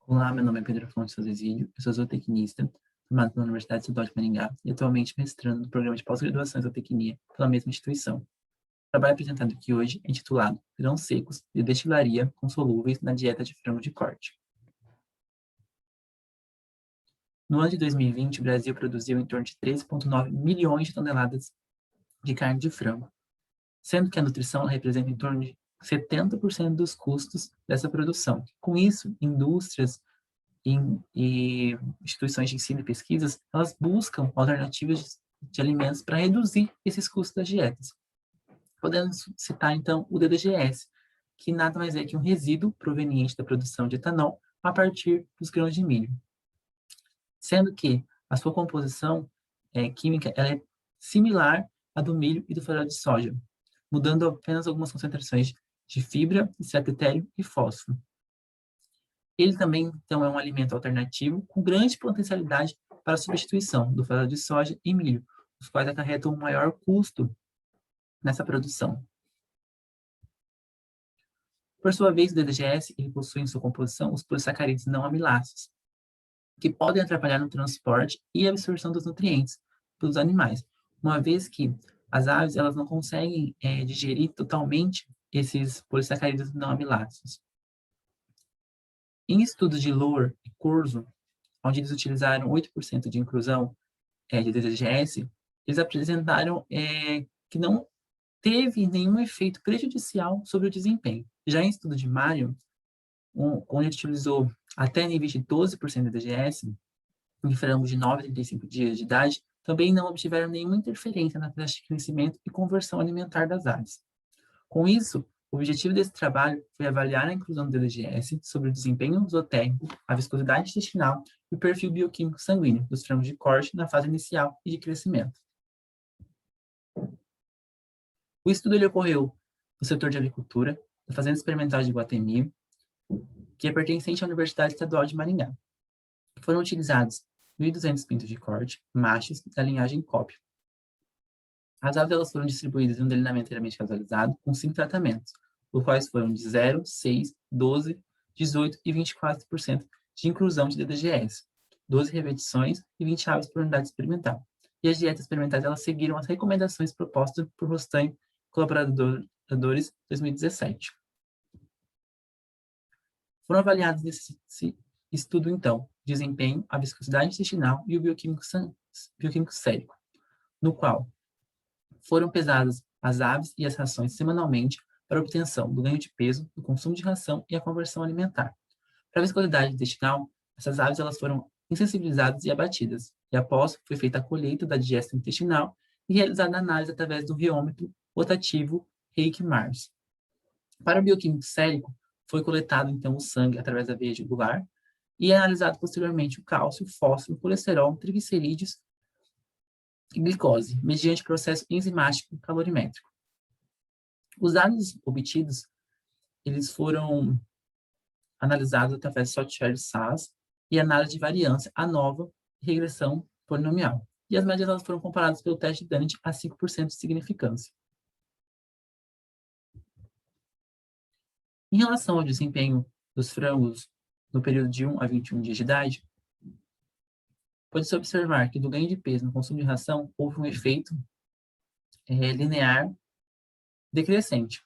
Olá, meu nome é Pedro Fontes Exílio, eu sou zootecnista, formado pela Universidade Estadual de Maringá e atualmente mestrando no programa de pós-graduação em zootecnia pela mesma instituição. O trabalho apresentado aqui hoje é intitulado Grãos secos de destilaria com solúveis na dieta de frango de corte. No ano de 2020, o Brasil produziu em torno de 13,9 milhões de toneladas de carne de frango, sendo que a nutrição representa em torno de 70% dos custos dessa produção. Com isso, indústrias e instituições de ensino e pesquisas, elas buscam alternativas de alimentos para reduzir esses custos das dietas. Podemos citar, então, o DDGS, que nada mais é que um resíduo proveniente da produção de etanol a partir dos grãos de milho. Sendo que a sua composição química ela é similar à do milho e do farelo de soja, mudando apenas algumas concentrações de fibra, secretério e fósforo. Ele também, então, é um alimento alternativo com grande potencialidade para a substituição do farelo de soja e milho, os quais acarretam um maior custo nessa produção. Por sua vez, o DDGS ele possui em sua composição os polissacarídeos não amiláceos, que podem atrapalhar no transporte e absorção dos nutrientes pelos animais, uma vez que as aves elas não conseguem digerir totalmente esses polissacarídeos não amiláceos. Em estudos de Lohr e Corso, onde eles utilizaram 8% de inclusão de DDGS, eles apresentaram que não teve nenhum efeito prejudicial sobre o desempenho. Já em estudo de Marion, onde utilizou até níveis de 12% de DDGS, em frangos de 9 a 35 dias de idade, também não obtiveram nenhuma interferência na taxa de crescimento e conversão alimentar das aves. Com isso, o objetivo desse trabalho foi avaliar a inclusão do DDGS sobre o desempenho zootécnico, a viscosidade intestinal e o perfil bioquímico sanguíneo dos frangos de corte na fase inicial e de crescimento. O estudo ele ocorreu no setor de agricultura, da Fazenda Experimental de Iguatemi, que é pertencente à Universidade Estadual de Maringá. Foram utilizados 1.200 pintos de corte, machos da linhagem Cópio. As aves elas foram distribuídas em um delineamento inteiramente casualizado com 5 tratamentos, os quais foram de 0, 6, 12, 18 e 24% de inclusão de DDGS, 12 repetições e 20 aves por unidade experimental. E as dietas experimentais elas seguiram as recomendações propostas por Rostan e colaboradores em 2017. Foram avaliados nesse estudo, então, desempenho, a viscosidade intestinal e o bioquímico sérico, no qual foram pesadas as aves e as rações semanalmente para a obtenção do ganho de peso, do consumo de ração e a conversão alimentar. Para a viscosidade intestinal, essas aves elas foram insensibilizadas e abatidas, e após foi feita a colheita da digestão intestinal e realizada a análise através do reômetro rotativo Reich-Mars. Para o bioquímico sérico, foi coletado então o sangue através da veia jugular e analisado posteriormente o cálcio, fósforo, colesterol, triglicerídeos e glicose, mediante processo enzimático calorimétrico. Os dados obtidos, eles foram analisados através de software SAS e análise de variância ANOVA e regressão polinomial. E as médias elas foram comparadas pelo teste de Dunnett a 5% de significância. Em relação ao desempenho dos frangos no período de 1 a 21 dias de idade, pode-se observar que do ganho de peso no consumo de ração houve um efeito linear decrescente,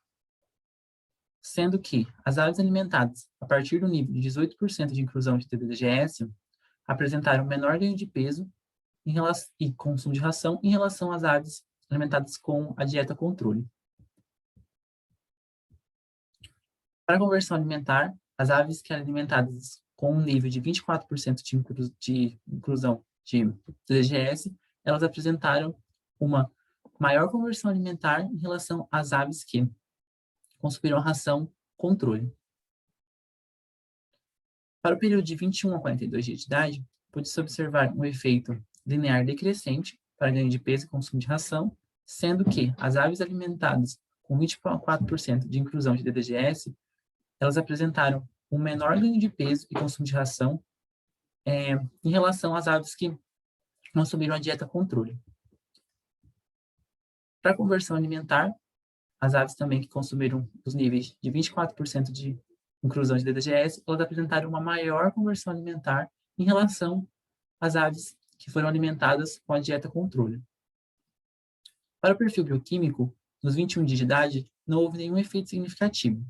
sendo que as aves alimentadas a partir do nível de 18% de inclusão de DDGS apresentaram menor ganho de peso e consumo de ração em relação às aves alimentadas com a dieta controle. Para a conversão alimentar, as aves que eram alimentadas com um nível de 24% de inclusão de DDGS, elas apresentaram uma maior conversão alimentar em relação às aves que consumiram a ração controle. Para o período de 21 a 42 dias de idade, pode-se observar um efeito linear decrescente para ganho de peso e consumo de ração, sendo que as aves alimentadas com 24% de inclusão de DDGS, elas apresentaram um menor ganho de peso e consumo de ração em relação às aves que consumiram a dieta controle. Para a conversão alimentar, as aves também que consumiram os níveis de 24% de inclusão de DDGS, elas apresentaram uma maior conversão alimentar em relação às aves que foram alimentadas com a dieta controle. Para o perfil bioquímico, nos 21 dias de idade, não houve nenhum efeito significativo.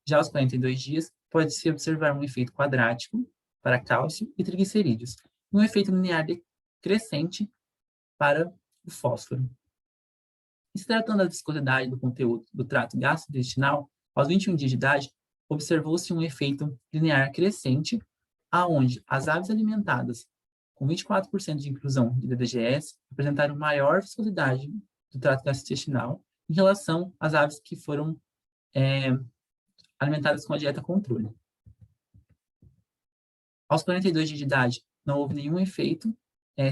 Já aos 42 dias, pode-se observar um efeito quadrático para cálcio e triglicerídeos, e um efeito linear decrescente para o fósforo. E se tratando da viscosidade do conteúdo do trato gastrointestinal, aos 21 dias de idade, observou-se um efeito linear crescente, aonde as aves alimentadas com 24% de inclusão de DDGS apresentaram maior viscosidade do trato gastrointestinal em relação às aves que foram alimentadas com a dieta controle. Aos 42 dias de idade, não houve nenhum efeito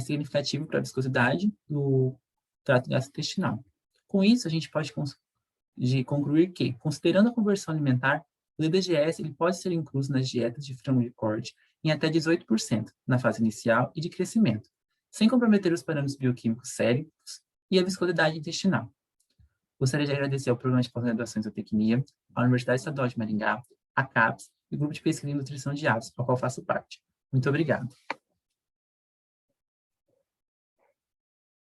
significativo para a viscosidade do trato gastrointestinal. Com isso, a gente pode concluir que, considerando a conversão alimentar, o DDGS ele pode ser incluso nas dietas de frango de corte em até 18% na fase inicial e de crescimento, sem comprometer os parâmetros bioquímicos séricos e a viscosidade intestinal. Gostaria de agradecer ao Programa de Pós-Graduação em Zootecnia, à Universidade Estadual de Maringá, à CAPES e o Grupo de Pesquisa em Nutrição de Aves, ao qual faço parte. Muito obrigado.